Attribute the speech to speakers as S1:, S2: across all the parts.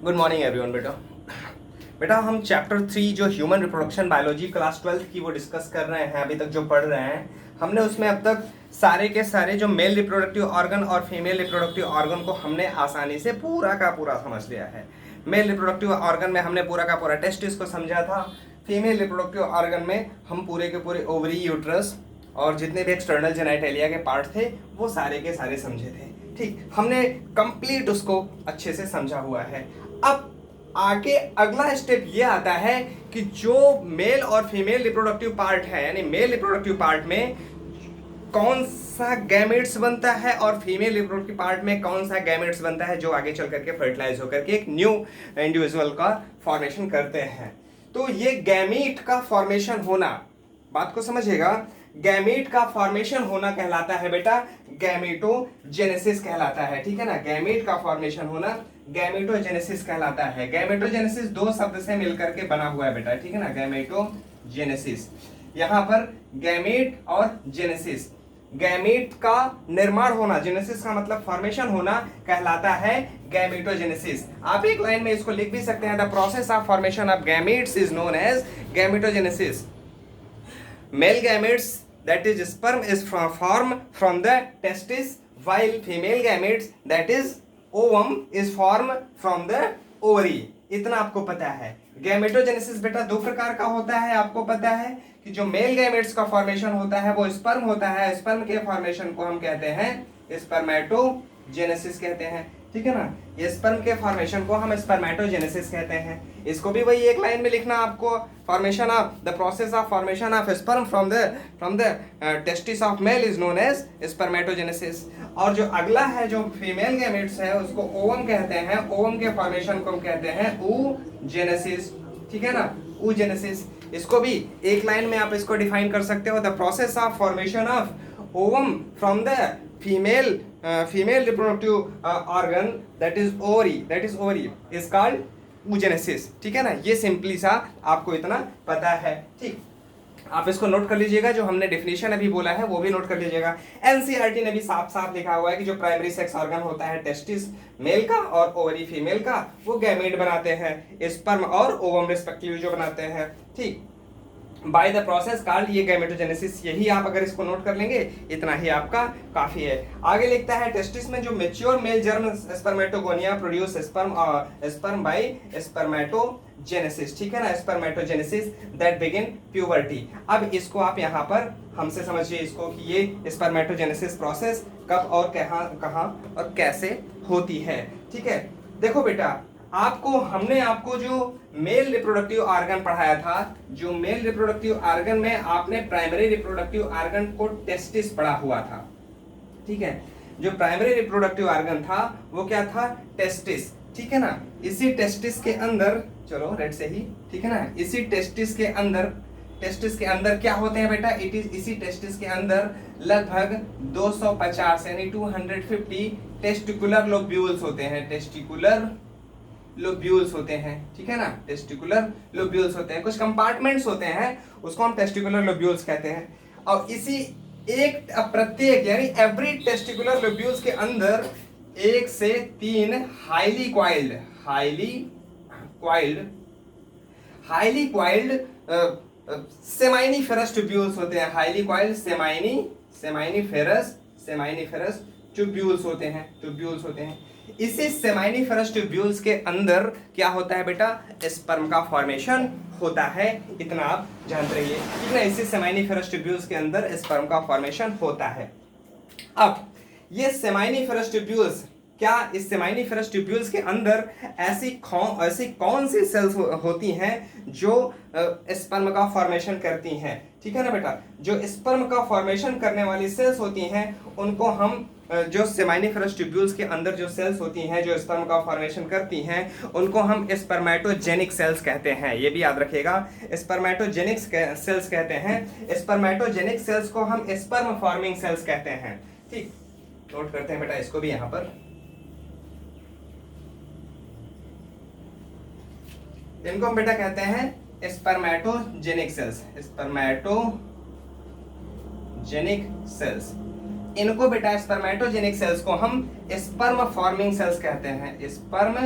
S1: Good morning everyone. बेटा हम chapter 3 जो human reproduction biology class 12th की वो डिस्कस कर रहे हैं, अभी तक जो पढ़ रहे हैं हमने, उसमें अब तक सारे के सारे जो मेल रिप्रोडक्टिव ऑर्गन और फीमेल रिप्रोडक्टिव ऑर्गन को हमने आसानी से पूरा का पूरा समझ लिया है। मेल रिप्रोडक्टिव ऑर्गन में हमने पूरा का पूरा टेस्टिस को समझा था। फीमेल रिप्रोडक्टिव ऑर्गन में हम पूरे के पूरे ओवरी, यूट्रस और जितने भी एक्सटर्नल जेनाइटेलिया के पार्ट थे वो सारे के सारे समझे थे। ठीक, हमने कंप्लीट उसको अच्छे से समझा हुआ है। अब आगे अगला स्टेप ये आता है कि जो मेल और फीमेल रिप्रोडक्टिव पार्ट है, यानी मेल रिप्रोडक्टिव पार्ट में कौन सा गैमेट्स बनता है और फीमेल रिप्रोडक्टिव पार्ट में कौन सा गैमेट्स बनता है, जो आगे चल करके फर्टिलाइज होकर के एक न्यू इंडिविजुअल का फॉर्मेशन करते हैं। तो ये गैमीट का फॉर्मेशन होना, बात को समझिएगा, गैमीट का फॉर्मेशन होना कहलाता है बेटा गैमेटोजेनेसिस कहलाता है। ठीक है ना, गैमीट का फॉर्मेशन होना गैमेटोजेनेसिस कहलाता है। गैमेटोजेनेसिस दो शब्द से मिलकर के बना हुआ है बेटा, ठीक है ना, गैमेटोजेनेसिस। यहां पर गैमीट और जेनेसिस, गैमीट का निर्माण होना, जेनेसिस का मतलब फॉर्मेशन होना, कहलाता है गैमेटोजेनेसिस। आप एक लाइन में इसको लिख भी सकते हैं, the process of formation of gametes is known as gametogenesis. Male gametes, that is sperm, is formed from the testis, while female gametes, that is ovum, is formed from the ovary। इतना आपको पता है। Gametogenesis बेटा दो प्रकार का होता है, आपको पता है कि जो मेल गैमेट्स का फॉर्मेशन होता है वो स्पर्म होता है। स्पर्म के फॉर्मेशन को हम कहते हैं स्पर्मेटोजेनेसिस कहते हैं। ठीक है ना, ये स्पर्म के फॉर्मेशन को हम स्पर्मेटोजेनेसिस कहते हैं। इसको भी वही एक लाइन में लिखना आपको, formation of the process of formation of sperm from the testis of male is known as spermatogenesis. और जो अगला है जो फीमेल गैमेट्स है उसको ओवम कहते हैं। ओवम के फॉर्मेशन को हम कहते हैं oogenesis। ठीक है ना, oogenesis। इसको भी एक लाइन में आप इसको डिफाइन कर सकते हो, the process of formation of ovum from the female reproductive organ, that is ovary is called oogenesis। ठीक है ना, ये सिंपली सा आपको इतना पता है। ठीक, आप इसको नोट कर लीजिएगा, जो हमने डेफिनेशन अभी बोला है वो भी नोट कर लीजिएगा। एनसीईआरटी ने भी साफ साफ लिखा हुआ है कि जो प्राइमरी सेक्स ऑर्गन होता है टेस्टिस मेल का और ओवरी फीमेल का, वो गैमेट बनाते हैं, स्पर्म और ओवम रिस्पेक्टिवली जो बनाते हैं। ठीक, बाय द प्रोसेस कॉल्ड ये गैमेटोजेनेसिस। यही आप अगर इसको नोट कर लेंगे इतना ही आपका काफी है। आगे लिखता है टेस्टिस में जो mature male germ spermatogonia produce sperm bye spermatogenesis. ठीक है ना, स्पर्मेटोजेनेसिस दैट बिगिन प्यूबर्टी। अब इसको आप यहाँ पर हमसे समझिए इसको कि ये स्पर्मेटोजेनेसिस प्रोसेस कब और कहाँ और कैसे होती है। ठीक है, देखो बेटा, हमने आपको जो मेल रिप्रोडक्टिव ऑर्गन पढ़ाया था, जो मेल रिप्रोडक्टिव ऑर्गन में आपने प्राइमरी रिप्रोडक्टिव ऑर्गन को टेस्टिस पढ़ा हुआ था। ठीक है, जो प्राइमरी रिप्रोडक्टिव ऑर्गन था वो क्या था, टेस्टिस। ठीक है ना, इसी टेस्टिस के अंदर, चलो रेड से ही, ठीक है ना, इसी टेस्टिस के अंदर क्या होते हैं बेटा, इसी टेस्टिस के अंदर लगभग 250 यानी 250 टेस्टिकुलर लोब्यूल्स होते हैं। टेस्टिकुलर लोब्यूल्स होते हैं, ठीक है ना, टेस्टिकुलर लोब्यूल्स होते हैं। कुछ कंपार्टमेंट्स होते हैं, उसको हम टेस्टिकुलर लोब्यूल्स कहते हैं। और इसी प्रत्येक यानी एवरी टेस्टिकुलर लोब्यूल्स के अंदर 1 से 3 हाईली क्वाइल्ड सेमाइनिफेरस ट्यूब्यूल्स होते हैं। हाईली क्वाइल्ड सेमाइनिफेरस ट्यूब्यूल्स होते हैं। इसी सेमाइनिफेरस ट्यूब्यूल्स के अंदर क्या होता है बेटा, स्पर्म का फॉर्मेशन होता है। इतना आप जानते रहिए, ठीक है। इसी सेमाइनिफेरस ट्यूब्यूल्स के अंदर स्पर्म का फॉर्मेशन होता है। अब ये सेमाइनिफेरस ट्यूब्यूल्स, क्या इस सेमाइनिफेरस ट्यूब्यूल्स के अंदर ऐसी कौन सी सेल्स होती हैं जो स्पर्म का फॉर्मेशन करती हैं। ठीक है ना बेटा, जो स्पर्म का फॉर्मेशन करने वाली सेल्स होती हैं उनको हम, जो सेमाइनिफेरस ट्यूब्यूल्स के अंदर जो सेल्स होती हैं जो स्पर्म का फॉर्मेशन करती हैं, उनको हम स्पर्मेटोजेनिक सेल्स कहते हैं। ये भी याद रखिएगा, स्पर्मेटोजेनिक सेल्स कहते हैं। स्पर्मेटोजेनिक सेल्स को हम स्पर्म फॉर्मिंग सेल्स कहते हैं। ठीक, नोट करते हैं बेटा इसको भी यहाँ पर। इनको हम बेटा कहते हैं स्पर्मेटोजेनिक सेल्स। इनको बेटा स्पर्मेटोजेनिक सेल्स को हम स्पर्म फॉर्मिंग सेल्स कहते हैं। स्पर्म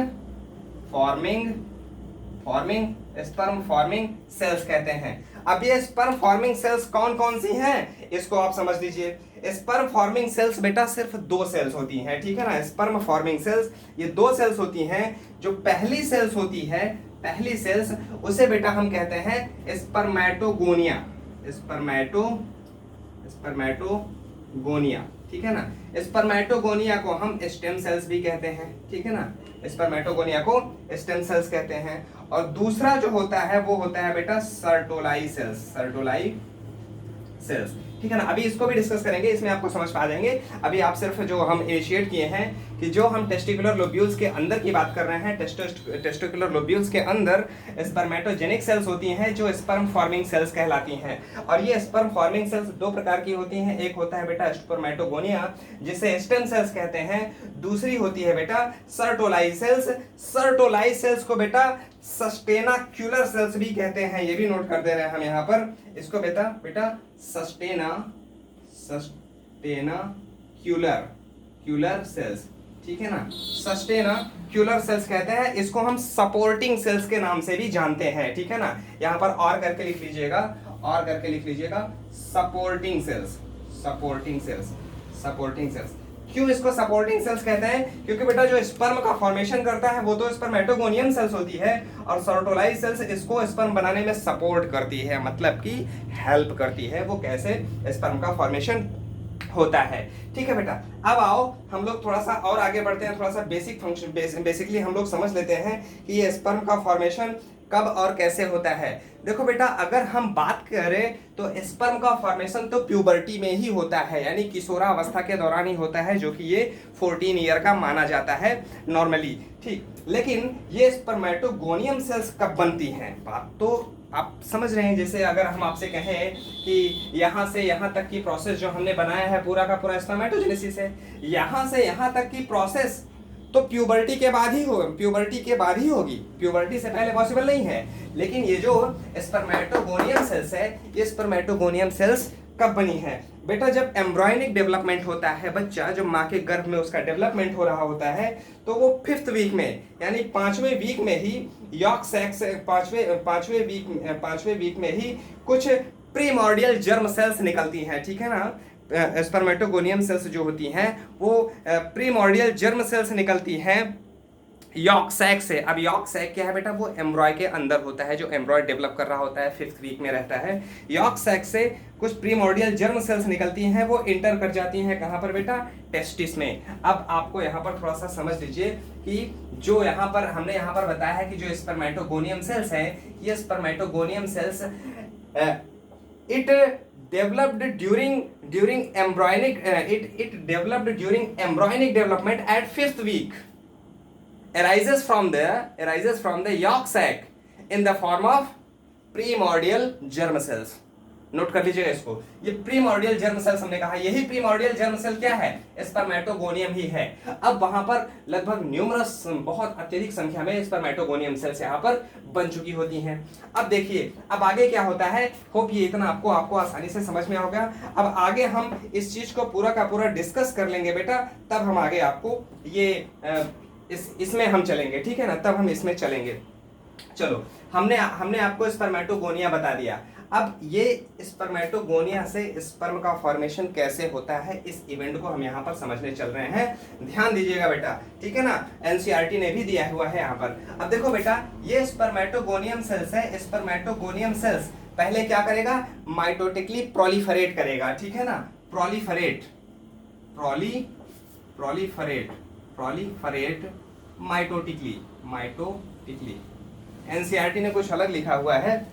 S1: स्पर्म फॉर्मिंग सेल्स कहते हैं। अब ये स्पर्म फॉर्मिंग सेल्स कौन कौन सी हैं इसको आप समझ लीजिए। स्पर्म फॉर्मिंग सेल्स बेटा सिर्फ दो सेल्स होती हैं, ठीक है ना। स्पर्म फॉर्मिंग सेल्स ये दो सेल्स होती हैं। जो पहली सेल्स होती है, पहली सेल्स, उसे बेटा हम कहते हैं स्पर्मेटोगोनिया, स्पर्मेटोगोनिया, ठीक है ना। स्पर्मेटोगोनिया को हम स्टेम सेल्स भी कहते हैं, ठीक है ना। स्पर्मेटोगोनिया को स्टेम सेल्स कहते हैं। और दूसरा जो होता है वो होता है बेटा सर्टोलाई सेल्स, ठीक है ना। अभी इसको भी डिस्कस करेंगे, इसमें आपको समझ पा जाएंगे। अभी आप सिर्फ जो हम इनिशिएट किए हैं कि जो हम टेस्टिकुलर लोब्यूल्स के अंदर की बात कर रहे हैं, टेस्टिकुलर लोब्यूल्स के अंदर स्पर्मेटोजेनिक सेल्स होती हैं जो स्पर्म फॉर्मिंग सेल्स कहलाती हैं। और ये स्पर्म फॉर्मिंग सेल्स दो प्रकार की होती हैं। एक होता है बेटा स्पर्मेटोगोनिया जिसे स्टेम सेल्स कहते हैं, दूसरी होती है बेटा सर्टोलाई सेल्स। सर्टोलाई सेल्स को बेटा सस्टेनाक्युलर सेल्स भी कहते हैं, ये भी नोट कर दे रहे हैं हम यहाँ पर इसको बेटा सस्टेनाक्युलर सेल्स, ठीक है ना। सस्टेनाक्युलर सेल्स कहते हैं इसको। हम सपोर्टिंग सेल्स के नाम से भी जानते हैं, ठीक है ना। यहाँ पर और करके लिख लीजिएगा, सपोर्टिंग सेल्स। क्यों इसको सपोर्टिंग सेल्स कहते हैं? क्योंकि बेटा जो स्पर्म का फॉर्मेशन करता है वो तो स्पर्मेटोगोनियम सेल्स होती है, और सर्टोलाई सेल्स इसको स्पर्म बनाने में सपोर्ट करती है, मतलब कि हेल्प करती है। वो कैसे स्पर्म का फॉर्मेशन होता है, ठीक है बेटा। अब आओ हम लोग थोड़ा सा और आगे बढ़ते हैं, थोड़ा सा बेसिक फंक्शन बेसिकली हम लोग समझ लेते हैं कि ये स्पर्म का फॉर्मेशन कब और कैसे होता है। देखो बेटा, अगर हम बात करें तो स्पर्म का फॉर्मेशन तो प्यूबर्टी में ही होता है, यानी किशोरावस्था के दौरान ही होता है, जो कि ये 14 ईयर का माना जाता है नॉर्मली, ठीक। लेकिन ये स्पर्मेटोगोनियम सेल्स कब बनती हैं, बात तो आप समझ रहे हैं। जैसे अगर हम आपसे कहें कि यहाँ से यहाँ तक की प्रोसेस जो हमने बनाया है पूरा का पूरा स्पर्मेटोजेनेसिस है, यहाँ से यहाँ तक की प्रोसेस तो प्यूबर्टी के बाद ही होगी, प्यूबर्टी से पहले पॉसिबल नहीं है। लेकिन ये जो स्पर्मेटोगोनियम सेल्स है, ये स्पर्मेटोगोनियम सेल्स कब बनी है बेटा? जब एम्ब्रॉयनिक डेवलपमेंट होता है, बच्चा जो माँ के गर्भ में उसका डेवलपमेंट हो रहा होता है, तो वो 5th वीक में यानी 5वें वीक में ही यॉर्क सैक से 5वें वीक में ही कुछ प्रीमॉर्डियल जर्म सेल्स निकलती हैं, ठीक है ना। स्पर्मेटोगोनियम सेल्स जो होती हैं वो प्रीमॉर्डियल जर्म सेल्स निकलती हैं यॉर्क सैक से। अब यॉर्क सैक क्या है बेटा? वो एम्ब्रॉय के अंदर होता है, जो एम्ब्रॉय डेवलप कर रहा होता है 5th वीक में रहता है। यॉर्क सैक से कुछ प्रीमॉर्डियल जर्म सेल्स निकलती हैं, वो इंटर कर जाती हैं कहाँ पर बेटा? टेस्टिस में। अब आपको यहाँ पर थोड़ा सा समझ लीजिए कि जो यहाँ पर हमने यहाँ पर बताया है कि जो स्पर्मेटोगोनियम सेल्स है, ये spermatogonium cells it developed during embryonic development at 5th week, arises from the yolk sac in the form of primordial germ cells। Note कर लीजिएगा इसको, ये प्रीमॉर्डियल जर्म सेल्स हमने कहा, यही प्रीमॉर्डियल जर्म सेल क्या है? स्पर्मेटोगोनियम ही है। अब वहां पर लगभग न्यूमरस, बहुत अत्यधिक संख्या में स्पर्मेटोगोनियम सेल्स यहाँ पर बन चुकी होती हैं। अब देखिए, अब आगे क्या होता है, होप ये इतना आपको आसानी से समझ में आ गया। अब आगे हम इस चीज को पूरा का पूरा डिस्कस कर लेंगे बेटा, तब हम आगे आपको ये इसमें हम चलेंगे, ठीक है ना, तब हम इसमें चलेंगे। चलो, हमने आपको स्पर्मेटोगोनिया बता दिया। अब ये स्पर्मेटोगोनिया से स्पर्म का फॉर्मेशन कैसे होता है, इस इवेंट को हम यहाँ पर समझने चल रहे हैं। ध्यान दीजिएगा बेटा, ठीक है ना, एनसीईआरटी ने भी दिया हुआ है यहाँ पर। अब देखो बेटा, ये स्पर्मेटोगोनियम सेल्स है। स्पर्मेटोगोनियम सेल्स पहले क्या करेगा? माइटोटिकली प्रोलिफरेट करेगा, ठीक है ना, प्रोलिफरेट माइटोटिकली। एनसीईआरटी ने कुछ अलग लिखा हुआ है,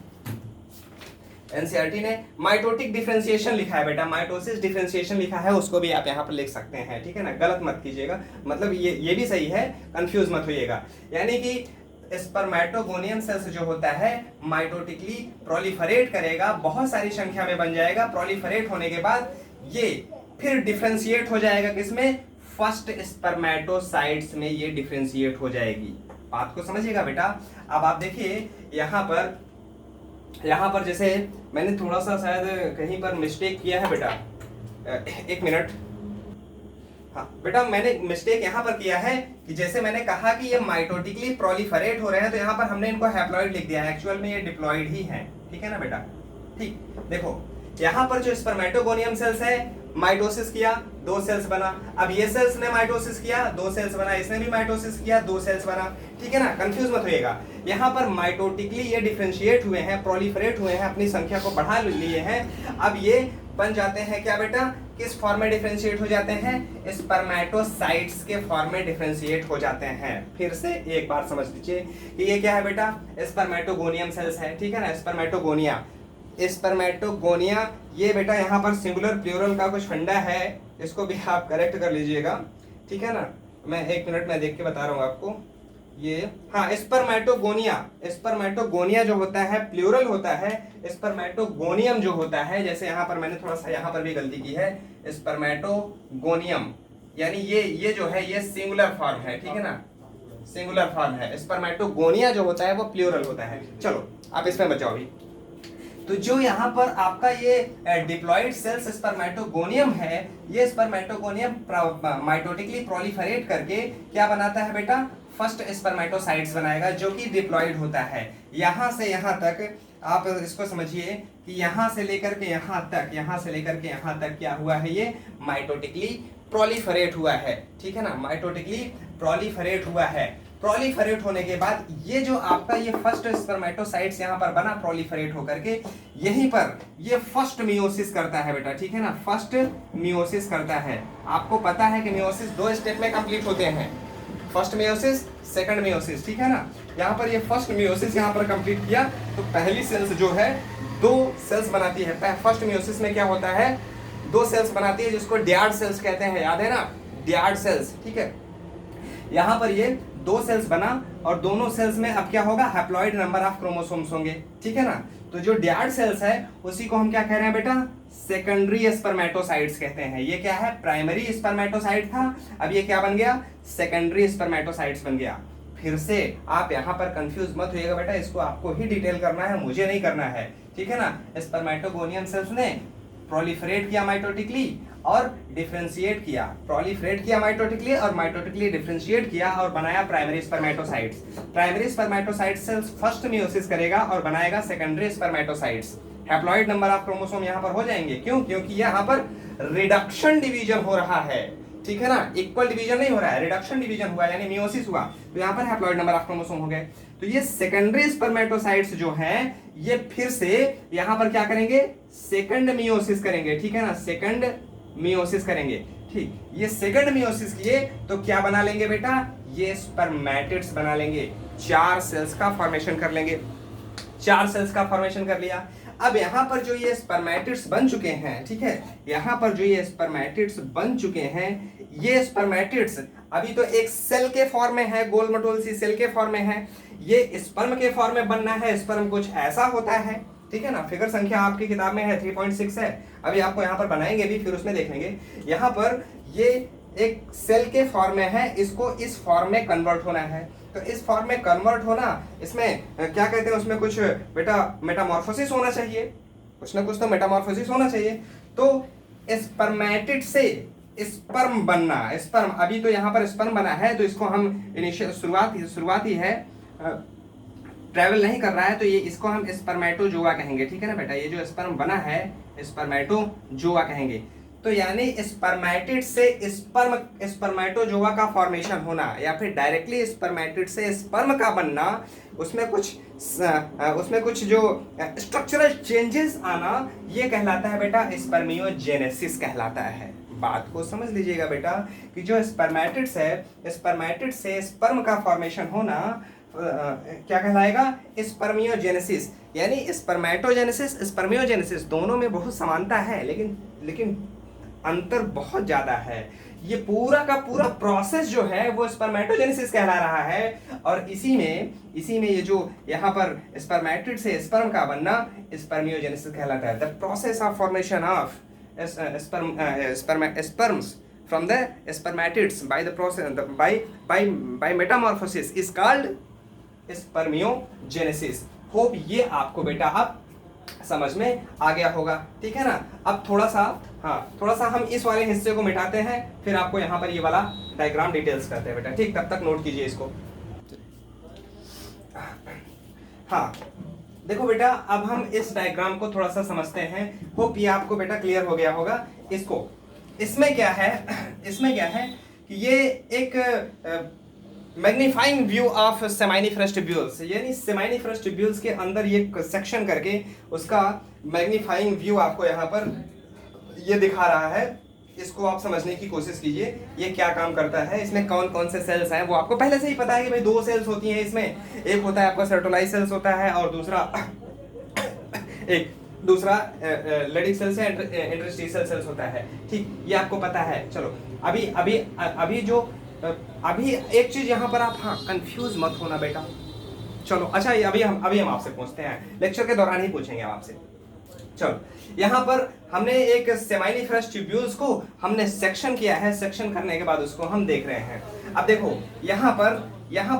S1: एनसीईआरटी ने माइटोटिक डिफरेंशिएशन लिखा है बेटा, माइटोसिस डिफरेंशिएशन लिखा है, उसको भी आप यहाँ पर लिख सकते हैं, ठीक है ना, गलत मत कीजिएगा, मतलब ये भी सही है, कंफ्यूज मत होइएगा। यानी कि स्पर्मेटोगोनियम सेल्स जो होता है माइटोटिकली प्रोलिफरेट करेगा, बहुत सारी संख्या में बन जाएगा। प्रोलिफरेट होने के बाद ये फिर डिफरेंशिएट हो जाएगा, किसमें? फर्स्ट स्पर्मेटोसाइट्स में ये डिफरेंशिएट हो जाएगी। बात को समझिएगा बेटा। अब आप देखिए यहाँ पर जैसे मैंने थोड़ा सा शायद कहीं पर मिस्टेक किया है बेटा, एक मिनट। हाँ बेटा, मैंने मिस्टेक यहाँ पर किया है कि जैसे मैंने कहा कि ये माइटोटिकली प्रोलिफरेट हो रहे हैं, तो यहाँ पर हमने इनको हैप्लॉइड लिख दिया है, एक्चुअल में ये डिप्लॉइड ही है। ठीक है ना बेटा? ठीक, देखो यहाँ पर जो स्पर्मेटोगोनियम सेल्स है, माइटोसिस किया, 2 सेल्स बना। अब ये सेल्स ने माइटोसिस किया, 2 सेल्स बना, इसने भी माइटोसिस किया, 2 सेल्स बना। ठीक है ना? कंफ्यूज मत होइएगा। यहाँ पर माइटोटिकली ये डिफरेंशिएट हुए हैं, प्रोलिफरेट हुए हैं, अपनी संख्या को बढ़ा लिए हैं। अब ये बन जाते हैं क्या बेटा? किस फॉर्म में डिफरेंशिएट हो जाते हैं? स्पर्मेटोसाइट्स के फॉर्म में डिफरेंशिएट हो जाते हैं। फिर से एक बार समझ लीजिए कि ये क्या है बेटा? स्पर्मेटोगोनियम सेल्स है। ठीक है ना? स्पर्मेटोगोनिया, स्पर्मेटोगोनिया, ये बेटा यहाँ पर सिंगुलर प्लूरल का कुछ फंडा है, इसको भी आप करेक्ट कर लीजिएगा। ठीक है ना? मैं 1 मिनट में देख के बता रहा हूँ आपको। ये हाँ, स्पर्मेटोगोनिया, स्पर्मेटोगोनिया जो होता है प्लूरल होता है। स्पर्मेटोगोनियम जो होता है, जैसे यहाँ पर मैंने थोड़ा सा यहाँ पर भी गलती की है, स्पर्मेटोगोनियम यानी ये जो है ये सिंगुलर फॉर्म है। ठीक है ना? सिंगुलर फॉर्म है। स्पर्मेटोगोनिया जो होता है वो प्लूरल होता है। चलो आप इसमें बचाओ भी। तो जो यहाँ पर आपका ये डिप्लॉइड सेल्स स्पर्मेटोगोनियम है, ये स्पर्मेटोगोनियम माइटोटिकली प्रोलिफरेट करके क्या बनाता है बेटा? फर्स्ट स्पर्मेटोसाइट्स बनाएगा, जो कि डिप्लॉइड होता है। यहाँ से यहाँ तक आप इसको समझिए कि यहाँ से लेकर के यहाँ तक, यहाँ से लेकर के यहाँ तक क्या हुआ है? ये माइटोटिकली प्रोलिफरेट हुआ है। ठीक है ना? माइटोटिकली प्रोलिफरेट हुआ है। प्रोलिफरेट होने के बाद ये जो आपका ये फर्स्ट स्पर्मेटोसाइट्स यहाँ पर बना प्रोलिफरेट होकर के, यहीं पर ये फर्स्ट मियोसिस करता है बेटा। ठीक है ना? फर्स्ट मियोसिस करता है। आपको पता है कि मियोसिस 2 स्टेप में कंप्लीट होते हैं, फर्स्ट मियोसिस, सेकंड मियोसिस। ठीक है ना? यहाँ पर ये फर्स्ट मियोसिस यहाँ पर कंप्लीट किया, तो पहली सेल्स जो है 2 सेल्स बनाती है। फर्स्ट मियोसिस में क्या होता है? 2 सेल्स बनाती है, जिसको डियाड सेल्स कहते हैं, याद है ना? डियाड सेल्स। ठीक है? यहाँ पर ये 2 सेल्स बना और दोनों सेल्स में अब क्या होगा? हैप्लॉइड नंबर ऑफ क्रोमोसोम्स होंगे। ठीक है ना? तो जो डियाड सेल्स है उसी को हम क्या कह रहे हैं बेटा? सेकेंडरी स्पर्मेटोसाइट्स कहते हैं। ये क्या है? प्राइमरी स्पर्मेटोसाइट था, अब ये क्या बन गया? सेकेंडरी स्पर्मेटोसाइट्स बन गया। फिर से आप यहाँ पर कंफ्यूज मत होइएगा बेटा, इसको आपको ही डिटेल करना है, मुझे नहीं करना है। ठीक है ना? स्पर्मेटोगोनियम सेल्स ने प्रोलिफरेट किया माइटोटिकली और डिफरेंशिएट किया, प्रोलिफरेट किया माइटोटिकली और माइटोटिकली डिफरेंशिएट किया और बनाया primary spermatocytes. Primary spermatocytes cells first meiosis करेगा और बनाएगा secondary spermatocytes. Haploid number of chromosome यहाँ पर हो जाएंगे। क्यों? क्योंकि यहाँ पर रिडक्शन डिवीजन हो रहा है। ठीक है ना? इक्वल डिवीजन नहीं हो रहा है, रिडक्शन डिवीजन हुआ, यानी मियोसिस हुआ, तो यहाँ पर हैप्लॉइड नंबर ऑफ क्रोमोसोम हो गए। तो ये सेकेंडरी स्पर्मेटोसाइट्स जो हैं, ये फिर से यहाँ पर क्या करेंगे? सेकंड मियोसिस करेंगे। ठीक है ना? सेकंड मियोसिस करेंगे। ठीक, ये सेकंड मियोसिस किए तो क्या बना लेंगे बेटा? ये स्पर्मेटिड्स बना लेंगे, 4 सेल्स का फॉर्मेशन कर लेंगे। 4 सेल्स का फॉर्मेशन कर लिया। अब यहाँ पर जो ये स्पर्मेटिड्स बन चुके हैं, ठीक है, यहाँ पर जो ये स्पर्मेटिड्स बन चुके हैं, ये स्पर्मेटिड्स अभी तो एक सेल के फॉर्म में है, गोल मटोल सी सेल के फॉर्म में है। ये स्पर्म के फॉर्म में बनना है। स्पर्म कुछ ऐसा होता है। ठीक है ना? फिगर संख्या आपकी किताब में है 3.6 है, अभी आपको यहाँ पर बनाएंगे भी, फिर उसमें देख लेंगे। यहाँ पर ये एक सेल के फॉर्म में है, इसको इस फॉर्म में कन्वर्ट होना है। तो इस फॉर्म में कन्वर्ट होना, इसमें क्या कहते हैं, उसमें कुछ बेटा मेटामॉर्फोसिस होना चाहिए, कुछ ना कुछ तो मेटामॉर्फोसिस होना चाहिए। तो स्पर्मेटिड से स्पर्म बनना, स्पर्म अभी तो यहाँ पर स्पर्म बना है, तो इसको हम इनिशियल शुरुआती है, ट्रैवल नहीं कर रहा है, तो ये इसको हम स्पर्मेटोजोआ कहेंगे। ठीक है ना बेटा? ये जो स्पर्म बना है स्पर्मेटोजोआ कहेंगे। तो यानी स्पर्मेटिड से स्पर्मेटोजोआ का फॉर्मेशन होना, या फिर डायरेक्टली स्पर्मेटिड से स्पर्म का बनना, उसमें कुछ जो स्ट्रक्चरल चेंजेस आना, ये कहलाता है बेटा स्पर्मियोजेनेसिस कहलाता है। बात को समझ लीजिएगा बेटा कि जो स्पर्मेटिड्स है, स्पर्मेटिड से स्पर्म का फॉर्मेशन होना क्या कहलाएगा? स्पर्मियोजेनेसिस। यानी स्पर्मेटोजेनेसिस, स्पर्मियोजेनेसिस दोनों में बहुत समानता है, लेकिन अंतर बहुत ज्यादा है। ये पूरा का पूरा प्रोसेस जो है वो स्पर्मेटोजेनेसिस कहला रहा है, और इसी में ये जो यहाँ पर स्पर्मेटिड से स्पर्म का बनना स्पर्मियोजेनेसिस कहलाता है। The process of formation of sperms from the spermatids by the process by metamorphosis is called spermiogenesis. Hope ये आपको बेटा अब समझ में आ गया होगा, ठीक है ना। अब थोड़ा सा, हाँ थोड़ा सा हम इस वाले हिस्से को मिटाते हैं, फिर आपको यहाँ पर ये वाला डायग्राम डिटेल्स करते हैं बेटा, ठीक। तब तक नोट कीजिए इसको। हाँ देखो बेटा, अब हम इस डायग्राम को थोड़ा सा समझते हैं। होप ये आपको बेटा क्लियर हो गया होगा। इसको, इसमें क्या है, इसमें क्या है कि ये एक मैग्नीफाइंग व्यू ऑफ सेमाइनिफरस ट्यूब्यूल्स, यानी सेमाइनिफरस ट्यूब्यूल्स के अंदर ये सेक्शन करके उसका मैग्नीफाइंग व्यू आपको यहाँ पर ये दिखा रहा है। इसको आप समझने की कोशिश कीजिए, ये क्या काम करता है, इसमें कौन कौन से सेल्स हैं वो आपको पहले से ही पता है कि भाई दो सेल्स होती हैं इसमें। एक होता है आपका सर्टोलाइज सेल्स होता है और दूसरा लेडिक सेल्स है, इंटरस्टिशियल सेल्स होता है, ठीक। ये आपको पता है। चलो अभी अभी अभी एक चीज यहाँ पर आप, हाँ कंफ्यूज मत होना बेटा। चलो अच्छा, अभी हम आपसे पूछते हैं, लेक्चर के दौरान ही पूछेंगे हम आपसे। चलो यहाँ पर हमने एक सेमाइनिफरस ट्यूब्यूल्स को हमने सेक्शन किया है, सेक्शन करने के बाद उसको हम देख रहे हैं। अब देखो यहाँ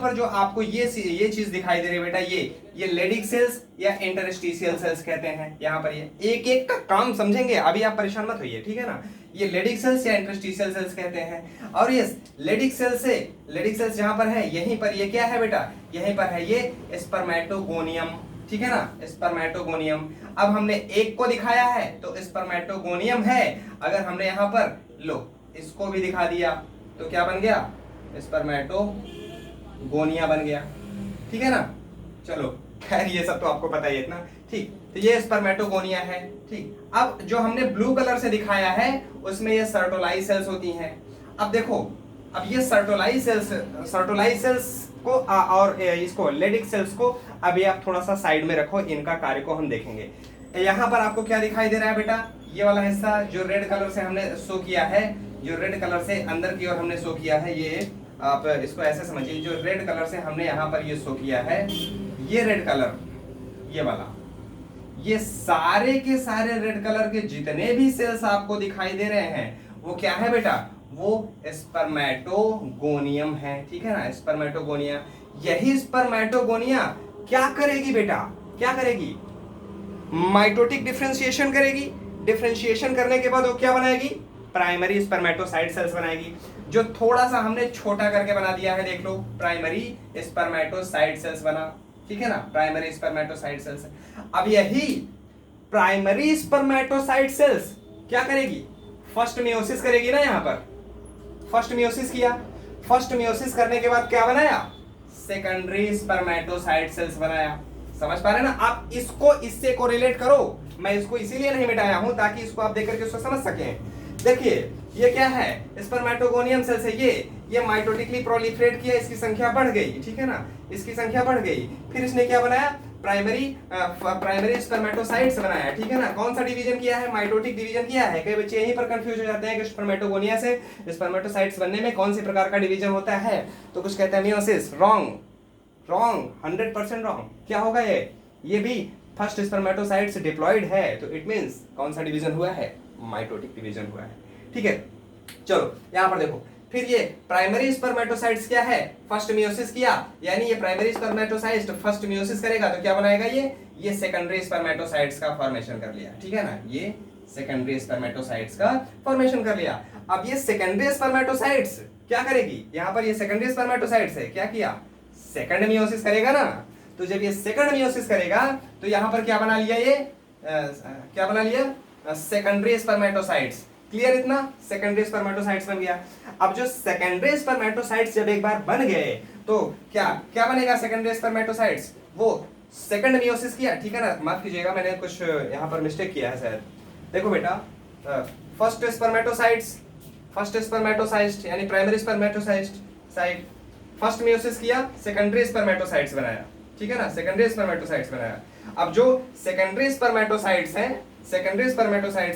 S1: पर जो आपको ये चीज दिखाई दे रही है बेटा, ये लेडिक सेल्स या इंटरस्टिशियल सेल्स कहते हैं। यहाँ पर ये एक एक का काम समझेंगे, अभी आप परेशान मत होइए, ठीक है ना। ये लेडिक सेल्स या इंटरस्टिशियल सेल्स कहते हैं। और ये लेडिक सेल्स जहाँ पर है, यहीं पर ये क्या है बेटा, यहीं पर है ये स्पर्मेटोगोनियम, ठीक है ना, स्पर्मेटोगोनियम। अब हमने एक को दिखाया है तो स्पर्मेटोगोनियम है। अगर हमने यहाँ पर लो इसको भी दिखा दिया तो क्या बन गया, स्पर्मेटोगोनिया बन गया, ठीक है ना। चलो खैर ये सब तो आपको पता ही है इतना, ठीक। तो ये स्पर्मेटोगोनिया है, ठीक। अब जो हमने ब्लू कलर से दिखाया है उसमें ये सर्टोलाइज सेल्स होती हैं। अब देखो, अब ये सर्टोलाइज सेल्स को और इसको लेडिक सेल्स को अभी आप थोड़ा सा साइड में रखो, इनका कार्य को हम देखेंगे। यहाँ पर आपको क्या दिखाई दे रहा है बेटा, ये वाला हिस्सा जो रेड कलर से हमने शो किया है, जो रेड कलर से अंदर की ओर हमने शो किया है, ये आप इसको ऐसे समझिए, जो रेड कलर से हमने यहाँ पर ये शो किया है, ये रेड कलर, ये वाला, ये सारे के सारे रेड कलर के जितने भी सेल्स आपको दिखाई दे रहे हैं वो क्या है बेटा, वो स्पर्मेटोगोनियम है, ठीक है ना, स्पर्मेटोगोनिया। यही स्पर्मेटोगोनिया क्या करेगी बेटा, क्या करेगी, माइटोटिक डिफरेंशिएशन करेगी। डिफरेंशिएशन करने के बाद वो क्या बनाएगी, प्राइमरी स्पर्मेटोसाइट सेल्स बनाएगी, जो थोड़ा सा हमने छोटा करके बना दिया है, देख लो, प्राइमरी स्पर्मेटोसाइट सेल्स बना, ठीक है ना, प्राइमरी स्पर्मेटोसाइट सेल्स। अब यही प्राइमरी स्पर्मेटोसाइट सेल्स क्या करेगी, फर्स्ट मियोसिस करेगी ना। यहाँ पर फर्स्ट मियोसिस किया, फर्स्ट मियोसिस करने के बाद क्या बनाया, सेकेंडरी स्पर्मेटोसाइट सेल्स बनाया। समझ पा रहे ना आप, इसको इससे कोरिलेट करो। मैं इसको इसीलिए नहीं मिटाया हूं ताकि इसको आप देख करके उसको समझ सकें। देखिए ये क्या है, स्पर्मेटोगोनियम सेल्स है, ये माइटोटिकली प्रोलिफरेट किया, इसकी संख्या बढ़ गई, ठीक है ना, इसकी संख्या बढ़ गई। फिर इसने क्या बनाया, प्राइमरी स्पर्मेटोसाइट्स बनाया, ठीक है ना। कौन सा डिवीजन किया है, माइटोटिक डिवीजन किया है। कई बच्चे यहीं पर कंफ्यूज हो जाते हैं कि स्पर्मेटोगोनिया से स्पर्मेटोसाइट्स बनने में कौन से प्रकार का डिवीजन होता है, तो कुछ कहते हैं मियोसिस। Wrong, 100% wrong. क्या होगा ये भी फर्स्ट स्पर्मेटोसाइट्स डिप्लॉयड है, तो इट मींस कौन सा डिवीजन हुआ है, माइटोटिक डिवीजन हुआ है, ठीक है। चलो यहां पर देखो, फिर ये प्राइमरी स्पर्मेटोसाइट्स क्या है, फर्स्ट मियोसिस किया, यानी ये प्राइमरी स्पर्मेटोसाइट फर्स्ट मियोसिस करेगा तो क्या बनाएगा, ये सेकेंडरी स्पर्मेटोसाइट्स का फॉर्मेशन कर लिया, ठीक है ना, ये सेकेंडरी स्पर्मेटोसाइट्स का फॉर्मेशन कर लिया। अब ये सेकेंडरी स्पर्मेटोसाइट्स क्या करेगी, यहां पर ये सेकेंडरी स्पर्मेटोसाइट्स है, क्या किया, सेकंड मियोसिस करेगा ना। तो जब ये सेकंड मियोसिस करेगा तो यहां पर क्या बना लिया, क्या बना लिया, सेकेंडरी स्पर्मेटोसाइट्स। क्लियर इतना, सेकेंडरी स्पर्मेटोसाइट्स बन गया। अब जो सेकेंडरी स्पर्मेटोसाइट्स जब एक बार बन गए तो क्या क्या बनेगा, सेकेंडरी स्पर्मेटोसाइट्स, वो सेकंड मियोसिस किया, ठीक है ना। माफ कीजिएगा मैंने कुछ यहां पर मिस्टेक किया है शायद। देखो बेटा, फर्स्ट स्पर्मेटोसाइट यानी प्राइमरी स्पर्मेटोसाइट फर्स्ट मियोसिस किया, सेकेंडरी स्पर्मेटोसाइट्स बनाया, ठीक है ना, सेकेंडरी स्पर्मेटोसाइट्स बनाया। अब जो सेकेंडरी स्पर्मेटोसाइट्स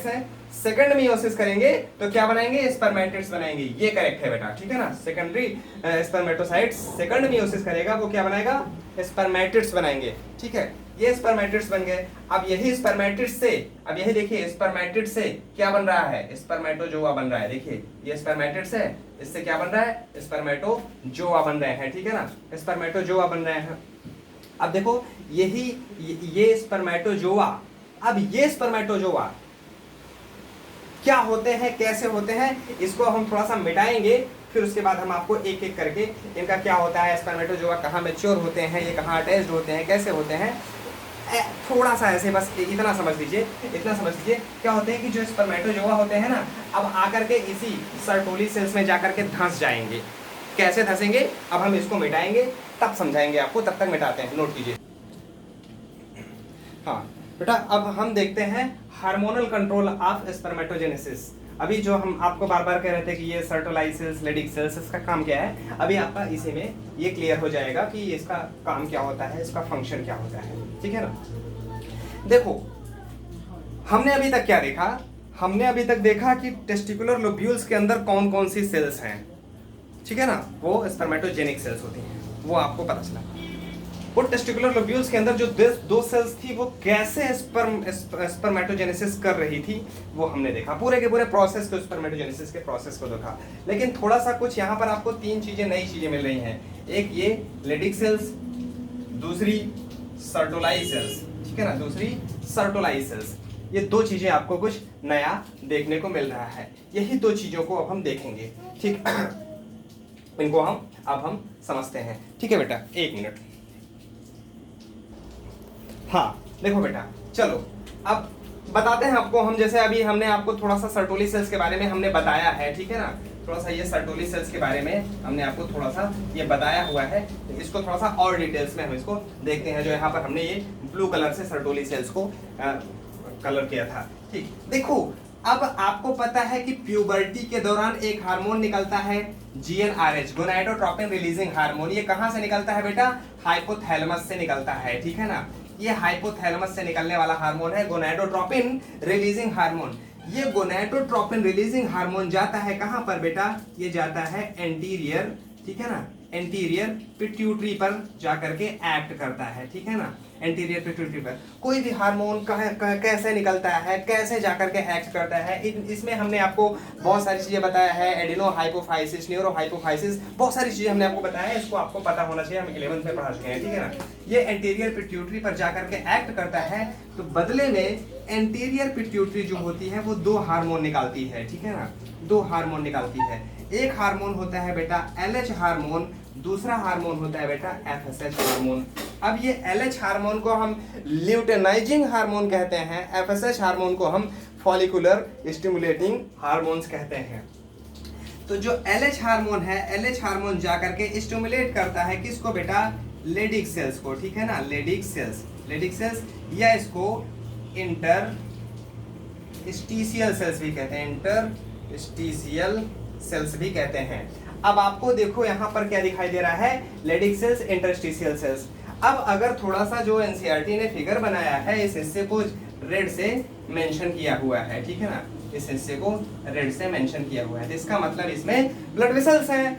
S1: हैं सेकंड मियोसिस करेंगे तो क्या बनाएंगे, स्पर्मेटिड्स बनाएंगे। ये करेक्ट है बेटा, ठीक है ना। सेकेंडरी स्पर्मेटोसाइट्स सेकंड मियोसिस करेगा, वो क्या बनाएगा, स्पर्मेटिड्स बनाएंगे, ठीक है। ये स्पर्मेटिड्स बन गए। अब यही स्पर्मेटिड्स से, अब यही देखिए स्पर्मेटिड्स से क्या बन रहा है, स्पर्मेटोजोआ बन रहा है। देखिए ये स्पर्मेटिड्स है, इससे क्या बन रहा है, स्पर्मेटोजोआ बन रहे हैं, ठीक है ना, स्पर्मेटोजोआ बन रहे हैं। अब देखो यही ये स्पर्मेटोजोआ अब ये स्पर्मेटोजोआ क्या होते हैं, कैसे होते हैं, इसको हम थोड़ा सा मिटाएंगे, फिर उसके बाद हम आपको एक एक करके इनका क्या होता है, स्पर्मेटोजोआ कहाँ मैच्योर होते हैं, ये कहाँ अटैच्ड होते हैं, कैसे होते हैं, थोड़ा सा ऐसे बस इतना समझ लीजिए, इतना समझ लीजिए। क्या होते हैं कि जो स्पर्मेटोजोआ होते हैं ना, अब आकर के इसी सर्टोली सेल्स में जाकर के धंस जाएंगे। कैसे धंसेंगे, अब हम इसको मिटाएंगे तब समझाएंगे आपको, तब तक मिटाते हैं, नोट कीजिए। हाँ बेटा, अब हम देखते हैं हार्मोनल कंट्रोल ऑफ स्पर्मेटोजेनेसिस। अभी जो हम आपको बार बार कह रहे थे कि ये सर्टोलाई सेल्स, लेडिक सेल्स, इसका काम क्या है, अभी आपका इसी में ये क्लियर हो जाएगा कि इसका काम क्या होता है, इसका फंक्शन क्या होता है, ठीक है ना। देखो हमने अभी तक क्या देखा, हमने अभी तक देखा कि टेस्टिकुलर लोब्यूल्स के अंदर कौन कौन सी सेल्स हैं, ठीक है ना, वो स्पर्मेटोजेनिक सेल्स होती हैं, वो आपको पता चला। वो टेस्टिकुलर लोब्यूल्स के अंदर जो दो सेल्स थी वो कैसे स्पर्मेटोजेनेसिस कर रही थी, वो हमने देखा, पूरे के पूरे प्रोसेस को, स्पर्मेटोजेनेसिस के प्रोसेस को देखा। लेकिन थोड़ा सा कुछ यहाँ पर आपको तीन चीजें, नई चीजें मिल रही हैं। एक ये लेडिक सेल्स, दूसरी सर्टोलाई सेल्स, ठीक है ना, दूसरी सर्टोलाई सेल्स। ये दो चीजें आपको कुछ नया देखने को मिल रहा है। यही दो चीजों को अब हम देखेंगे, ठीक इनको हम समझते हैं, ठीक है बेटा, एक मिनट। हाँ देखो बेटा, चलो अब बताते हैं आपको हम, जैसे अभी हमने आपको थोड़ा सा सर्टोली सेल्स के बारे में हमने बताया है, ठीक है ना, थोड़ा सा ये सर्टोली सेल्स के बारे में हमने आपको थोड़ा सा ये बताया हुआ है। तो इसको थोड़ा सा और डिटेल्स में हम इसको देखते हैं। जो यहाँ पर हमने ये ब्लू कलर से सर्टोली सेल्स को कलर किया था, ठीक। देखो अब आपको पता है कि प्यूबर्टी के दौरान एक हार्मोन निकलता है, GnRH, गोनाडोट्रोपिन रिलीजिंग हार्मोन। ये कहाँ से निकलता है बेटा, हाइपोथैलेमस से निकलता है, ठीक है ना। ये हाइपोथैलेमस से निकलने वाला हार्मोन है गोनाडोट्रोपिन रिलीजिंग हार्मोन। ये गोनाडोट्रोपिन रिलीजिंग हार्मोन जाता है कहां पर बेटा, ये जाता है एंटीरियर, ठीक है ना, एंटीरियर पिट्यूटरी पर जाकर के एक्ट करता है, ठीक है ना, एंटीरियर पिट्यूटरी पर। कोई भी हार्मोन कैसे निकलता है, कैसे जाकर के एक्ट करता है, इसमें हमने आपको बहुत सारी चीजें बताया है, एडिनो हाइपोफाइसिस, न्यूरो हाइपोफाइसिस, बहुत सारी चीजें हमने आपको बताया है। इसको आपको पता होना चाहिए, हम 11th में पढ़ा चुके हैं, ठीक है ना। ये एंटीरियर पिट्यूटरी पर जाकर के एक्ट करता है, तो बदले में एंटीरियर पिट्यूटरी जो होती है वो दो हार्मोन निकालती है, ठीक है ना, दो हार्मोन निकालती है। एक हार्मोन होता है बेटा LH हार्मोन, दूसरा हार्मोन होता है बेटा FSH हार्मोन। अब ये LH हार्मोन को हम ल्यूटेनाइजिंग हार्मोन कहते हैं, FSH हार्मोन को हम फॉलिकुलर स्टिमुलेटिंग हार्मोन्स कहते हैं। तो जो LH हार्मोन है, LH हार्मोन जाकर के स्टिमुलेट करता है किसको बेटा, लेडिक सेल्स को, ठीक है ना, लेडिक सेल्स, या इसको इंटरस्टिशियल सेल्स भी कहते हैं, इंटरस्टिशियल सेल्स भी कहते हैं। अब आपको देखो यहाँ पर क्या दिखाई दे रहा है, लेडिक सेल्स, इंटरस्टिशियल सेल्स। अब अगर थोड़ा सा जो एनसीईआरटी ने फिगर बनाया है, इस हिस्से को रेड से मेंशन किया हुआ है, ठीक है ना, इस हिस्से को रेड से मेंशन किया हुआ है, तो इसका मतलब इसमें ब्लड वेसल्स हैं,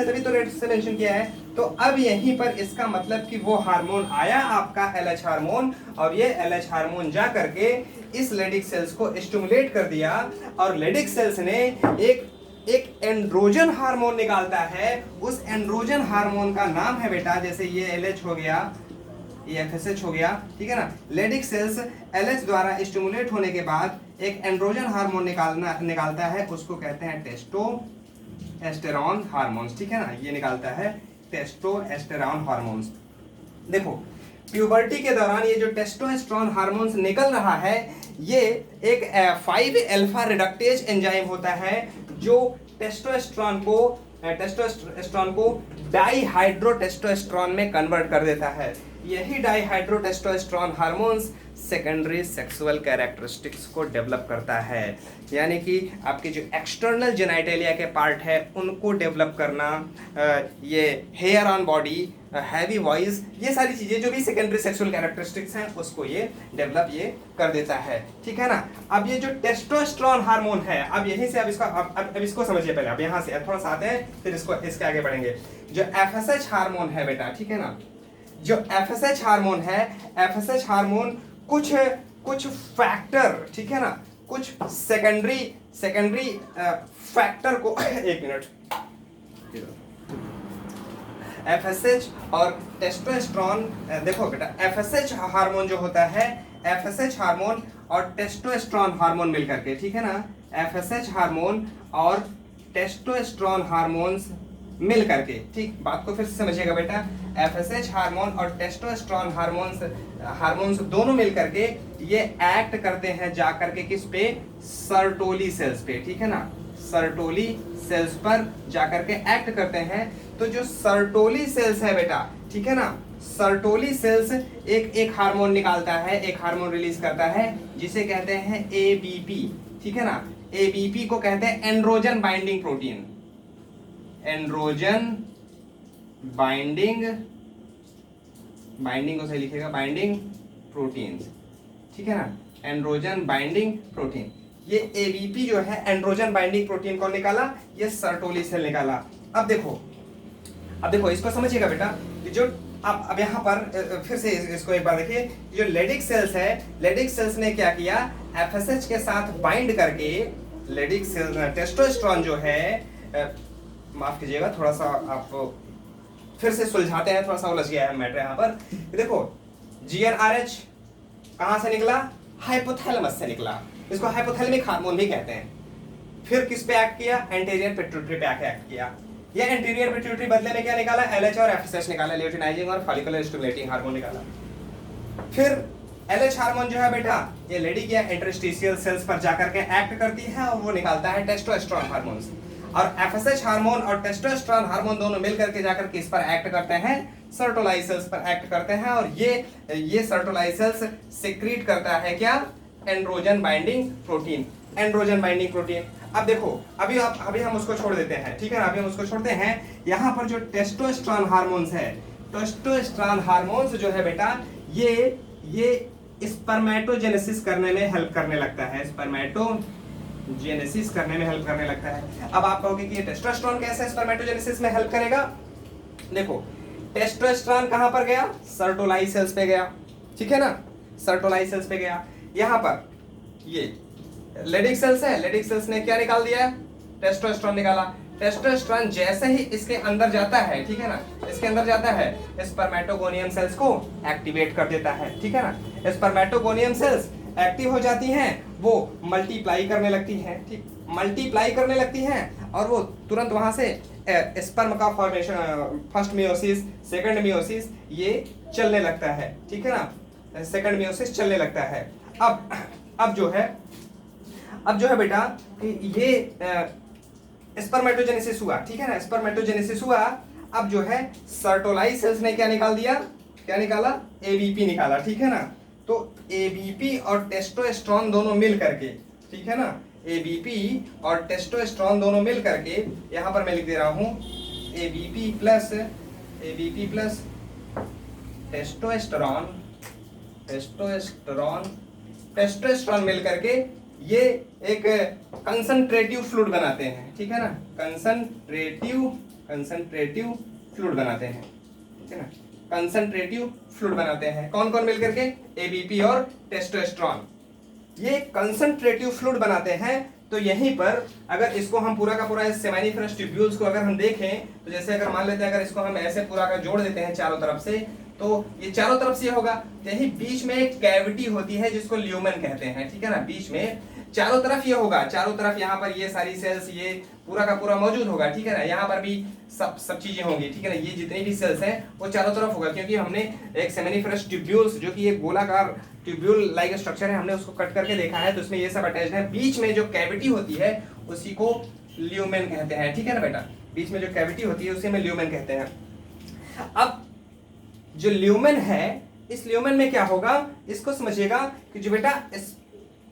S1: तभी तो रेड से मेंशन किया है। तो अब यहीं पर इसका मतलब कि वो हार्मोन आया आपका LH हार्मोन, और ये LH हार्मोन जा करके इस लेडिक सेल्स को स्टिमुलेट कर दिया, और लेडिक सेल्स ने एक एंड्रोजन हार्मोन निकालता है। उस एंड्रोजन हार्मोन का नाम है बेटा, जैसे ये LH हो गया, ये FSH हो गया, ठीक है ना। लेडिक सेल्स LH द्वारा स्टिमुलेट होने के बाद एक एंड्रोजन हार्मोन निकालता है, उसको कहते हैं टेस्टोस्टेरोन हार्मोन्स, ठीक है ना, ये निकालता है टेस्टोस्टेरोन हार्मोन्स। देखो प्यूबर्टी के दौरान ये जो टेस्टोस्टेरोन हार्मोन्स निकल रहा है, ये एक 5 अल्फा रिडक्टेज एंजाइम होता है जो टेस्टोस्टेरोन को डाईहाइड्रोटेस्टोस्टेरोन में कन्वर्ट कर देता है। यही dihydrotestosterone hormones secondary sexual characteristics को डेवलप करता है, यानी कि आपके जो एक्सटर्नल जेनाइटेलिया के पार्ट है उनको डेवलप करना, ये hair on body, heavy voice, ये सारी चीजें जो भी सेकेंडरी सेक्सुअल कैरेक्टरिस्टिक्स हैं उसको ये डेवलप ये कर देता है, ठीक है ना। अब ये जो टेस्टोस्टेरोन हार्मोन है, अब यहीं से अब इसको समझिए पहले, अब यहाँ से थोड़ा सा आते हैं, फिर इसके आगे बढ़ेंगे। जो FSH हार्मोन है बेटा, ठीक है ना, जो FSH हार्मोन है, FSH हार्मोन कुछ फैक्टर, ठीक है ना, कुछ सेकेंडरी फैक्टर को एक मिनट, FSH और टेस्टोस्टेरोन, देखो बेटा FSH हार्मोन जो होता है, FSH हार्मोन और टेस्टोस्टेरोन हार्मोन मिलकर के, ठीक है ना, FSH हार्मोन और टेस्टोस्टेरोन हार्मोन्स मिल करके, ठीक, बात को फिर से समझिएगा बेटा, FSH हार्मोन और टेस्टोस्टेरोन हार्मोन्स दोनों मिल करके ये एक्ट करते हैं जा करके किस पे, सर्टोली सेल्स पे, ठीक है ना, सर्टोली सेल्स पर जाकर के एक्ट करते हैं। तो जो सर्टोली सेल्स है बेटा, ठीक है ना, सर्टोली सेल्स एक हार्मोन निकालता है, एक हार्मोन रिलीज करता है जिसे कहते हैं ABP, ठीक है ना, ABP को कहते हैं androgen binding protein, androgen binding को सही लिखिएगा, बाइंडिंग प्रोटीन, ठीक है ना, एंड्रोजन बाइंडिंग प्रोटीन। ये ABP जो है एंड्रोजन बाइंडिंग प्रोटीन कौन निकाला, ये सर्टोली सेल निकाला। अब देखो इसको समझिएगा बेटा कि जो अब यहाँ पर फिर से इसको एक बार देखिए, जो लेडिक सेल्स है, लेडिक सेल्स ने क्या किया, FSH के साथ बाइंड करके, लेडिक सेल्स टेस्टोस्टेरोन जो है, माफ कीजिएगा थोड़ा सा आप फिर से सुलझाते हैं, थोड़ा सा उलझ गया है मैटर यहाँ पर। देखो GnRH कहाँ से निकला, हाइपोथैलेमस से निकला, इसको हाइपोथैलेमिक हार्मोन भी कहते हैं। फिर किस पे एक्ट किया, एंटीरियर पिट्यूटरी पे एक्ट किया। ये एंटीरियर पिट्यूटरी बदले में क्या निकाला, LH और FSH निकाला, ल्यूटिनाइजिंग और फॉलिकुलर स्टिमुलेटिंग हार्मोन निकाला। फिर LH हार्मोन जो है बेटा, ये लेडी या इंटरस्टिशियल सेल्स पर जाकर के एक्ट करती है और वो निकालता है टेस्टोस्टेरोन हार्मोन्स। और FSH हार्मोन और टेस्टोस्टेरोन हार्मोन दोनों मिलकर के जाकर के इस पर एक्ट करते हैं, सर्टोलाई सेल्स पर एक्ट करते हैं, और ये सर्टोलाई सेल्स सिक्रीट करता है क्या, androgen binding protein, androgen binding protein. अब देखो अभी हम उसको छोड़ देते हैं, ठीक है ना, अभी हम उसको छोड़ते हैं। यहाँ पर जो टेस्टोस्टेरोन हार्मोन्स है, टेस्टोस्टेरोन हार्मोन्स जो है बेटा, ये स्पर्मेटोजेनेसिस करने में हेल्प करने लगता है, स्पर्मेटोजेनेसिस करने में हेल्प करने लगता है। अब आप कहोगे कि ये टेस्टोस्टेरोन कैसे स्पर्मेटोजेनेसिस में हेल्प करेगा। देखो टेस्टोस्टेरोन कहां पर गया, सर्टोलाई सेल्स पे गया, ठीक है ना, सर्टोलाई सेल्स पे गया। यहां पर ये लेडिक सेल्स है, लेडिक सेल्स ने क्या निकाल दिया, टेस्टोस्टेरोन निकाला। टेस्टोस्टेरोन जैसे ही इसके अंदर जाता है, ठीक है ना, इसके अंदर जाता है, स्पर्मेटोगोनियम सेल्स को एक्टिवेट कर देता है, ठीक है ना। स्पर्मेटोगोनियम सेल्स एक्टिव हो जाती हैं, वो मल्टीप्लाई करने लगती हैं, ठीक, मल्टीप्लाई करने लगती हैं, और वो तुरंत वहां से स्पर्म का formation, first meiosis, second meiosis, ये चलने लगता है, ठीक है ना, सेकंड मियोसिस चलने लगता है। अब जो है बेटा ये स्पर्मेटोजेनेसिस हुआ, ठीक है ना, स्पर्मेटोजेनेसिस हुआ। अब जो है सर्टोलाई सेल्स ने क्या निकाल दिया, क्या निकाला, ABP निकाला, ठीक है ना। तो ABP और टेस्टोस्टेरोन दोनों मिल करके, ठीक है ना, ABP और टेस्टोस्टेरोन दोनों मिल करके, यहां पर मैं लिख दे रहा हूं ABP प्लस टेस्टोस्टेरोन मिल करके ये एक कंसंट्रेटिव फ्लूइड बनाते हैं, ठीक है ना, कंसंट्रेटिव फ्लूइड बनाते हैं, ठीक है ना, कंसंट्रेटिव फ्लूइड बनाते हैं। कौन कौन मिलकर के, ABP और टेस्टोस्टेरोन, ये कंसंट्रेटिव फ्लूइड बनाते हैं। तो यहीं पर अगर इसको हम पूरा का पूरा सेमानिफरस ट्यूब्यूल्स को अगर हम देखें, तो जैसे अगर मान लेते हैं, अगर इसको हम ऐसे पूरा का जोड़ देते हैं चारों तरफ से, तो ये चारों तरफ से ये होगा, यही बीच में एक कैविटी होती है जिसको ल्यूमेन कहते हैं, ठीक है ना, बीच में चारों तरफ ये होगा, चारों तरफ यहाँ पर ये सारी सेल्स, ये पूरा का पूरा मौजूद होगा, ठीक है ना, यहाँ पर भी सब चीजें होंगी, ठीक है ना, ये जितनी भी सेल्स हैं वो चारों तरफ होगा, क्योंकि हमने एक सेमिनिफरस ट्यूब्यूल्स जो कि एक गोलाकार ट्यूब्यूल लाइक स्ट्रक्चर है, हमने उसको कट करके देखा है, तो उसमें ये सब अटैच्ड है। बीच में जो कैविटी होती है उसी को ल्यूमेन कहते हैं, ठीक है ना बेटा, बीच में जो कैविटी होती है उसी में ल्यूमेन कहते हैं। अब जो ल्यूमेन है, इस ल्यूमेन में क्या होगा, इसको समझिएगा कि जो बेटा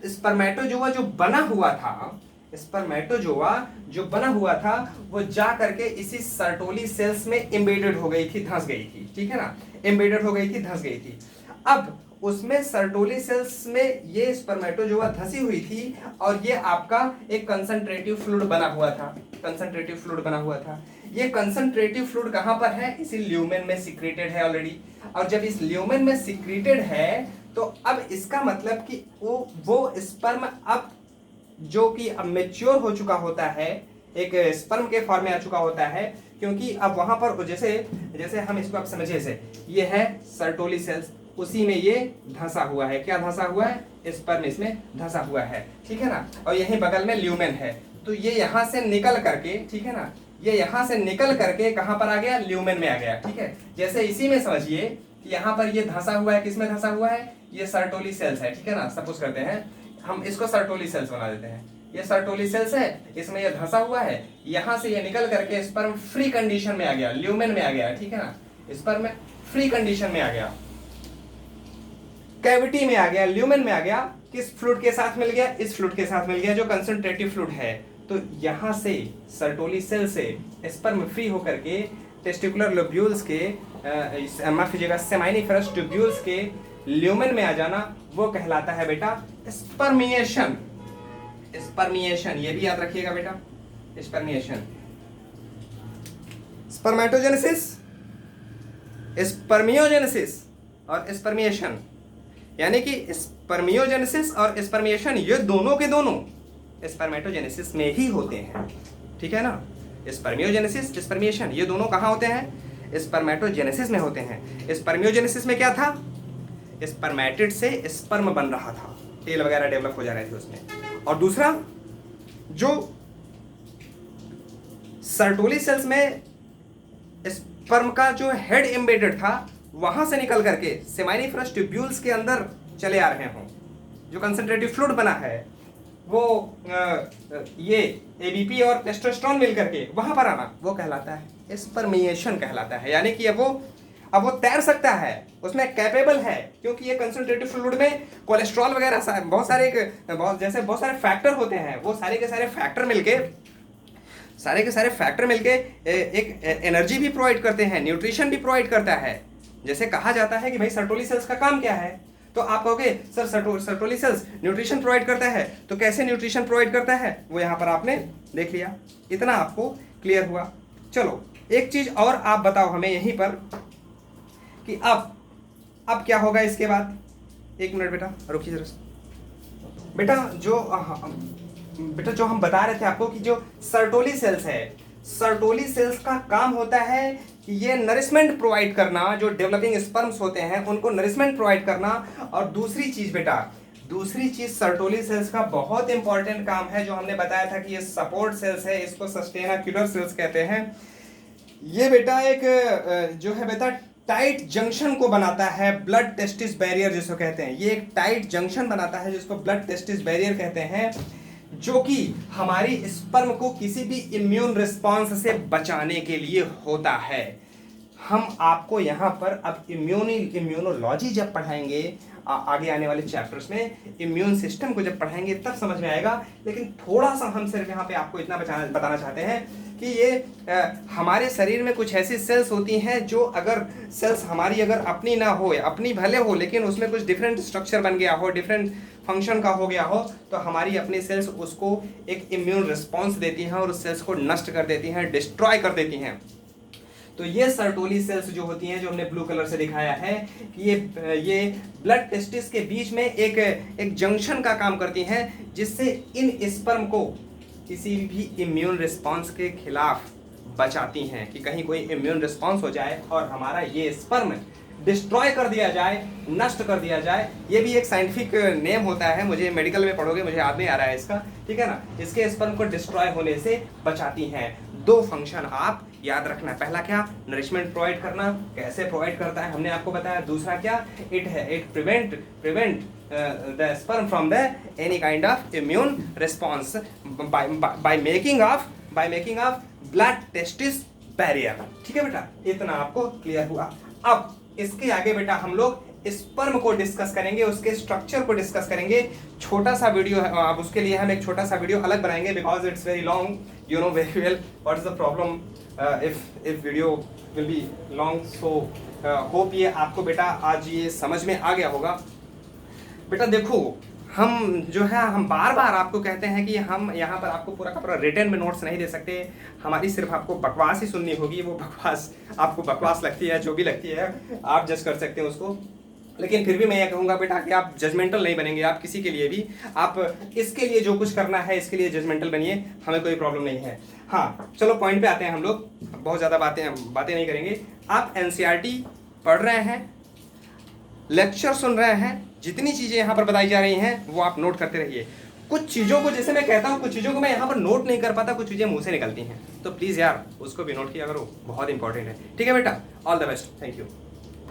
S1: स्पर्मेटोजोआ जो बना हुआ था, स्पर्मेटोजोआ जो बना हुआ था, वो जा करके इसी सर्टोली सेल्स में एम्बेडेड हो गई थी, धंस गई थी, ठीक है ना, एम्बेडेड हो गई थी, धंस गई थी। अब उसमें सर्टोली सेल्स में ये स्पर्मेटोजोआ धंसी हुई थी, और ये आपका एक कंसंट्रेटिव फ्लूइड बना हुआ था, कंसंट्रेटिव फ्लूइड बना हुआ था। ये कंसंट्रेटिव फ्लूइड कहां पर है, इसी ल्यूमेन में सिक्रेटेड है ऑलरेडी, और जब इस ल्यूमेन में सिक्रेटेड है, तो अब इसका मतलब कि वो स्पर्म अब जो कि अब मैच्योर हो चुका होता है, एक स्पर्म के फॉर्म में आ चुका होता है, क्योंकि अब वहां पर जैसे हम इसको आप समझिए, से ये है सर्टोली सेल्स, उसी में ये धंसा हुआ है। क्या धंसा हुआ है? स्पर्म इसमें धंसा हुआ है, ठीक है ना। और यहीं बगल में ल्यूमेन है, तो ये यहाँ से निकल करके, ठीक है ना, ये यहाँ से निकल करके कहाँ पर आ गया? ल्यूमेन में आ गया, ठीक है। जैसे इसी में समझिए कि यहाँ पर ये धंसा हुआ है, किसमें धंसा हुआ है? ये सर्टोली सेल्स है, ठीक है ना। सपोज करते हैं हम इसको सर्टोली सेल्स बना देते हैं, ये सर्टोली सेल्स है, इसमें ये धंसा हुआ है, यहाँ से ये निकल करके स्पर्म फ्री कंडीशन में आ गया, ल्यूमेन में आ गया, ठीक है ना। स्पर्म फ्री कंडीशन में आ गया, कैविटी में आ गया, ल्यूमेन में आ गया। किस फ्लूइड के साथ मिल गया? इस फ्लूइड के साथ मिल गया जो कंसंट्रेटिव फ्लूइड है। तो यहां से सर्टोली सेल से स्पर्म फ्री होकर के टेस्टिकुलर लोब्यूल्स के माफ कीजिएगा सेमाइनिफरस ट्यूब्यूल्स के ल्यूमेन में आ जाना, वो कहलाता है बेटा स्पर्मिएशन। स्पर्मिएशन, ये भी याद रखिएगा बेटा, स्पर्मिएशन। स्पर्मेटोजेनेसिस, स्पर्मियोजेनेसिस और स्पर्मिएशन, यानी कि स्पर्मियोजेनेसिस और स्पर्मिएशन ये दोनों के दोनों स्पर्मेटोजेनेसिस में ही होते हैं, ठीक है ना। स्पर्मियोजेनेसिस, स्पर्मिएशन ये दोनों कहाँ होते हैं? स्पर्मेटोजेनेसिस में होते हैं। स्पर्मियोजेनेसिस में क्या था? स्पर्मेटिड से स्पर्म बन रहा था, तेल वगैरह डेवलप हो जा रहे थे उसमें। और दूसरा जो सर्टोली सेल्स में स्पर्म का जो हेड एम्बेडेड था, वहां से निकल करके सेमाइनिफरस ट्यूब्यूल्स के अंदर चले आ रहे हों, जो कंसंट्रेटिव फ्लूइड बना है वो ये एबीपी और टेस्टोस्टेरोन मिल करके वहां पर आना, वो कहलाता है स्पर्मिएशन कहलाता है। यानी कि अब वो तैर सकता है, उसमें कैपेबल है, क्योंकि ये कंसंट्रेटिव फ्लूइड में कोलेस्ट्रॉल वगैरह बहुत सारे फैक्टर होते हैं, वो सारे के सारे फैक्टर मिलके एक एनर्जी भी प्रोवाइड करते हैं, न्यूट्रिशन भी प्रोवाइड करता है। जैसे कहा जाता है कि भाई सर्टोली सेल्स का काम क्या है, तो आप कहोगे sir Sertoli cells nutrition provide करता है, तो कैसे न्यूट्रिशन प्रोवाइड करता है वो यहाँ पर आपने देख लिया, इतना आपको क्लियर हुआ। चलो एक चीज और आप बताओ हमें यहीं पर कि अब क्या होगा इसके बाद। एक मिनट बेटा रुकिए जरा। बेटा जो हम बता रहे थे आपको कि जो सर्टोली सेल्स है, सर्टोली सेल्स का काम होता है कि ये नरिशमेंट प्रोवाइड करना, जो डेवलपिंग स्पर्म्स होते हैं उनको नरिशमेंट प्रोवाइड करना। और दूसरी चीज सर्टोली सेल्स का बहुत इंपॉर्टेंट काम है, जो हमने बताया था कि ये सपोर्ट सेल्स है, इसको सस्टेनाक्युलर सेल्स कहते हैं। ये बेटा एक जो है बेटा टाइट जंक्शन को बनाता है, ब्लड टेस्टिस बैरियर जिसको कहते हैं। ये एक टाइट जंक्शन बनाता है जिसको ब्लड टेस्टिस बैरियर कहते हैं, जो कि हमारी स्पर्म को किसी भी इम्यून रिस्पांस से बचाने के लिए होता है। हम आपको यहाँ पर अब इम्यूनोलॉजी जब पढ़ाएंगे आगे आने वाले चैप्टर्स में, इम्यून सिस्टम को जब पढ़ाएंगे तब समझ में आएगा। लेकिन थोड़ा सा हम सिर्फ यहाँ पे आपको इतना बताना चाहते हैं कि ये हमारे शरीर में कुछ ऐसी सेल्स होती हैं जो अगर सेल्स हमारी अगर अपनी ना हो, अपनी भले हो, लेकिन उसमें कुछ डिफरेंट स्ट्रक्चर बन गया हो, डिफरेंट फंक्शन का हो गया हो, तो हमारी अपनी सेल्स उसको एक इम्यून रिस्पॉन्स देती हैं और उस सेल्स को नष्ट कर देती हैं, डिस्ट्रॉय कर देती हैं। तो ये सर्टोली सेल्स जो होती हैं, जो हमने ब्लू कलर से दिखाया है कि ये ब्लड टेस्टिस के बीच में एक जंक्शन का काम करती हैं, जिससे इन स्पर्म को किसी भी इम्यून रिस्पांस के खिलाफ बचाती हैं कि कहीं कोई इम्यून रिस्पांस हो जाए और हमारा ये स्पर्म डिस्ट्रॉय कर दिया जाए, नष्ट कर दिया जाए। ये भी एक साइंटिफिक नेम होता है, मुझे मेडिकल में पढ़ोगे, मुझे याद नहीं आ रहा है इसका, ठीक है ना। इसके स्पर्म को डिस्ट्रॉय होने से बचाती हैं। दो फंक्शन आप याद रखना, पहला क्या, नरिशमेंट प्रोवाइड करना, कैसे प्रोवाइड करता है हमने आपको बताया। दूसरा क्या, it prevent the sperm from the any kind of immune response by making of blood testis barrier. ठीक है बेटा, इतना आपको क्लियर हुआ। अब इसके आगे बेटा हम लोग स्पर्म को डिस्कस करेंगे, उसके स्ट्रक्चर को डिस्कस करेंगे। छोटा सा वीडियो है, अब उसके लिए हम एक छोटा सा वीडियो अलग बनाएंगे, because it's very long, you know very well what is the problem if video will be long. So hope ये आपको बेटा आज ये समझ में आ गया होगा। बेटा देखो, हम जो है हम बार बार आपको कहते हैं कि हम यहाँ पर आपको पूरा का पूरा रिटन में नोट्स नहीं दे सकते, हमारी सिर्फ आपको बकवास ही सुननी होगी। वो बकवास आपको बकवास लगती है, जो भी लगती है आप जज कर सकते हैं उसको। लेकिन फिर भी मैं ये कहूँगा बेटा कि आप जजमेंटल नहीं बनेंगे, आप किसी के लिए भी, आप इसके लिए जो कुछ करना है इसके लिए जजमेंटल बनिए, हमें कोई प्रॉब्लम नहीं है। हाँ चलो पॉइंट पे आते हैं, हम लोग बहुत ज़्यादा बातें नहीं करेंगे। आप NCERT पढ़ रहे हैं, लेक्चर सुन रहे हैं, जितनी चीज़ें यहाँ पर बताई जा रही हैं वो आप नोट करते रहिए। कुछ चीज़ों को जैसे मैं कहता हूँ, कुछ चीज़ों को मैं यहाँ पर नोट नहीं कर पाता, कुछ चीज़ें मुंह से निकलती हैं, तो प्लीज़ यार उसको भी नोट किया करो, बहुत इंपॉर्टेंट है। ठीक है बेटा, all the best, thank you.